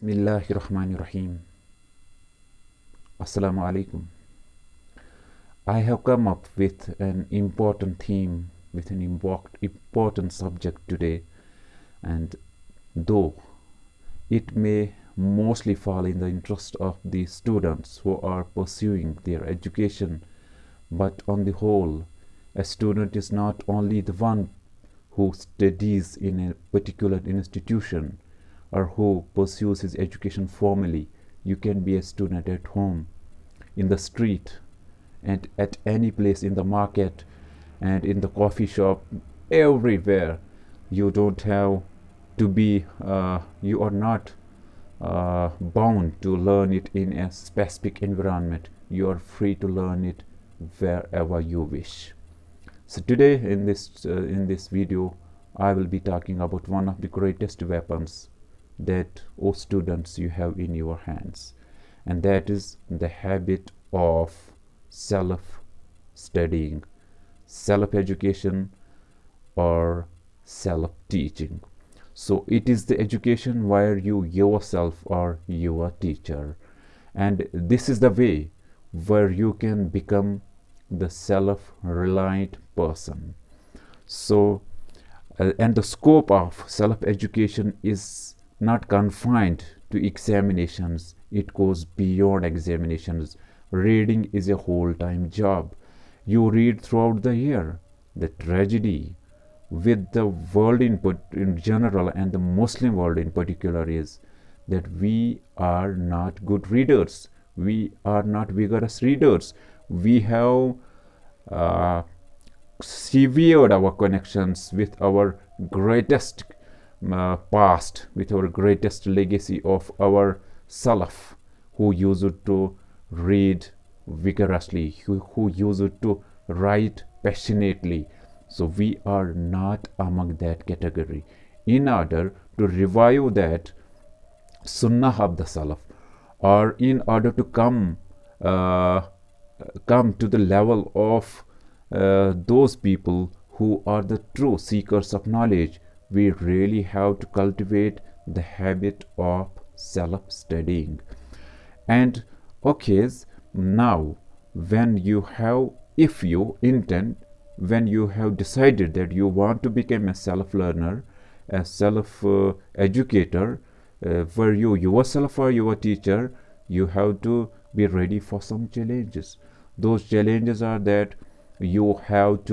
Bismillahirrahmanirrahim. Assalamu alaikum. I have come up with an important theme, with an important subject today, and though it may mostly fall in the interest of the students who are pursuing their education, but on the whole, a student is not only the one who studies in a particular institution or who pursues his education formally. You can be a student at home, in the street, and at any place, in the market and in the coffee shop, everywhere. You don't have to be, you are not bound to learn it in a specific environment. You are free to learn it wherever you wish. So today in this video, I will be talking about one of the greatest weapons that, oh students, you have in your hands, and that is the habit of self-studying, self-education, or self-teaching. So it is the education where you yourself are your teacher, and this is the way where you can become the self-reliant person. So and the scope of self-education is not confined to examinations. It goes beyond examinations. Reading is a whole-time job. You read throughout the year. The tragedy with the world in general and the Muslim world in particular is that we are not good readers. We are not vigorous readers. We have severed our connections with our greatest past, with our greatest legacy of our Salaf, who used to read vigorously, who used to write passionately. So we are not among that category. In order to revive that Sunnah of the Salaf, or in order to come to the level of those people who are the true seekers of knowledge, we really have to cultivate the habit of self-studying. And okay, now when you have, if you intend, when you have decided that you want to become a self-learner, a self-educator, where you yourself are your teacher, you have to be ready for some challenges. Those challenges are that you have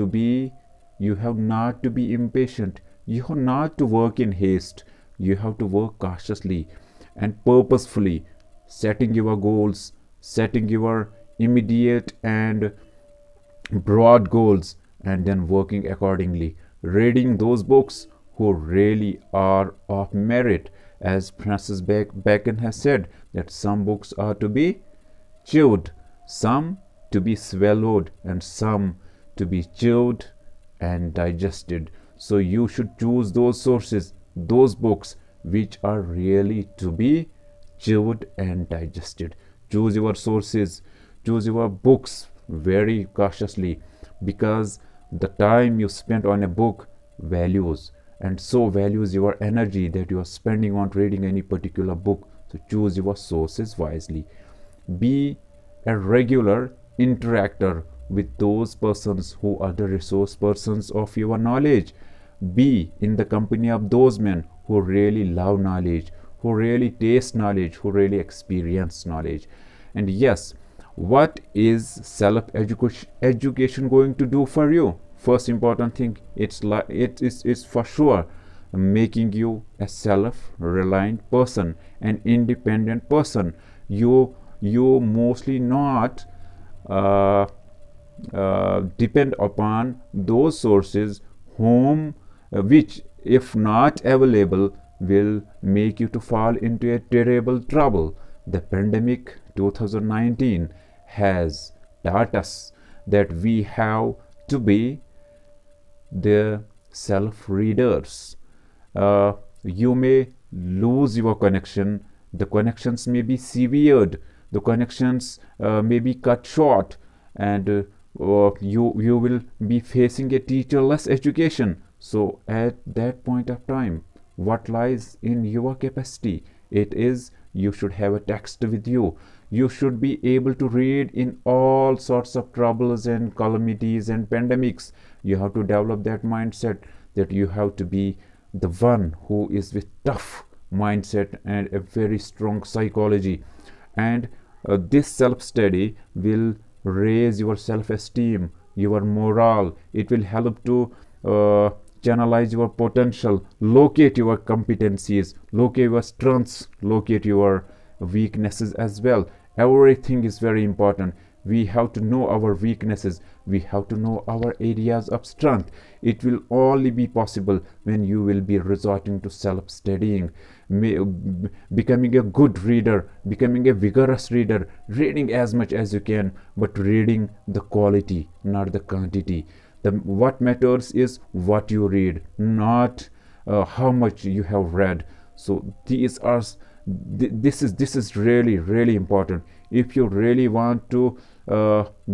not to be impatient. You have not to work in haste. You have to work cautiously and purposefully, setting your goals, setting your immediate and broad goals, and then working accordingly. Reading those books who really are of merit. As Francis Bacon has said, that some books are to be chewed, some to be swallowed, and some to be chewed and digested. So you should choose those sources, those books which are really to be chewed and digested. Choose your sources, choose your books very cautiously, because the time you spend on a book values, and so values your energy that you are spending on reading any particular book. So choose your sources wisely. Be a regular interactor with those persons who are the resource persons of your knowledge. Be in the company of those men who really love knowledge, who really taste knowledge, who really experience knowledge. And yes, what is self-education going to do for you? First important thing, it's for sure making you a self-reliant person, an independent person. You mostly not depend upon those sources which, if not available, will make you to fall into a terrible trouble. The pandemic 2019 has taught us that we have to be the self-readers. You may lose your connection. The connections may be severed. The connections may be cut short, and you will be facing a teacherless education. So at that point of time, what lies in your capacity? It is you should have a text with you. You should be able to read in all sorts of troubles and calamities and pandemics. You have to develop that mindset, that you have to be the one who is with tough mindset and a very strong psychology. And this self study will raise your self esteem, your morale. It will help to uh, channelize your potential, locate your competencies, locate your strengths, locate your weaknesses as well. Everything is very important. We have to know our weaknesses, we have to know our areas of strength. It will only be possible when you will be resorting to self studying, becoming a good reader, becoming a vigorous reader, reading as much as you can, but reading the quality, not the quantity. What matters is what you read, not how much you have read. So these are this is really important. If you really want to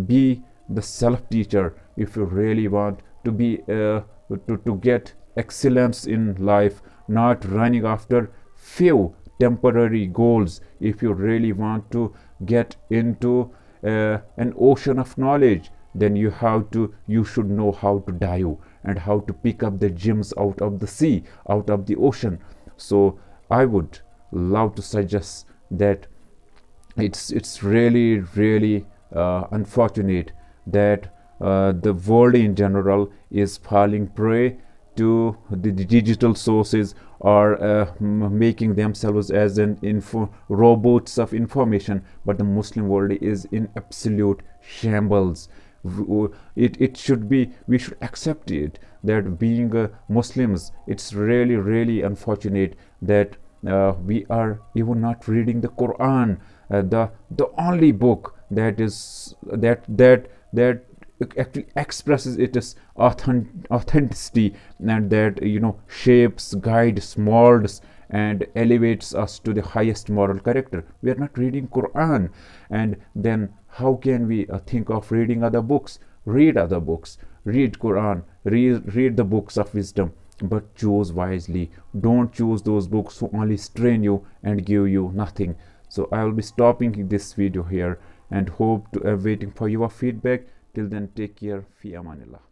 be the self teacher, if you really want to be to get excellence in life, not running after few temporary goals, if you really want to get into an ocean of knowledge, then you should know how to dive and how to pick up the gems out of the sea, out of the ocean. So I would love to suggest that it's really unfortunate that the world in general is falling prey to the digital sources, or making themselves as an robots of information. But the Muslim world is in absolute shambles. It should be, we should accept it, that being Muslims, it's really unfortunate that we are even not reading the Quran, the only book that is that actually expresses its authenticity, and that shapes, guides, molds, and elevates us to the highest moral character. We are not reading Quran, and then how can we think of reading other books? Read other books, read Quran, read the books of wisdom, but choose wisely. Don't choose those books who only strain you and give you nothing. So I will be stopping this video here, and hope to waiting for your feedback. Till then, take care. Fi amanillah.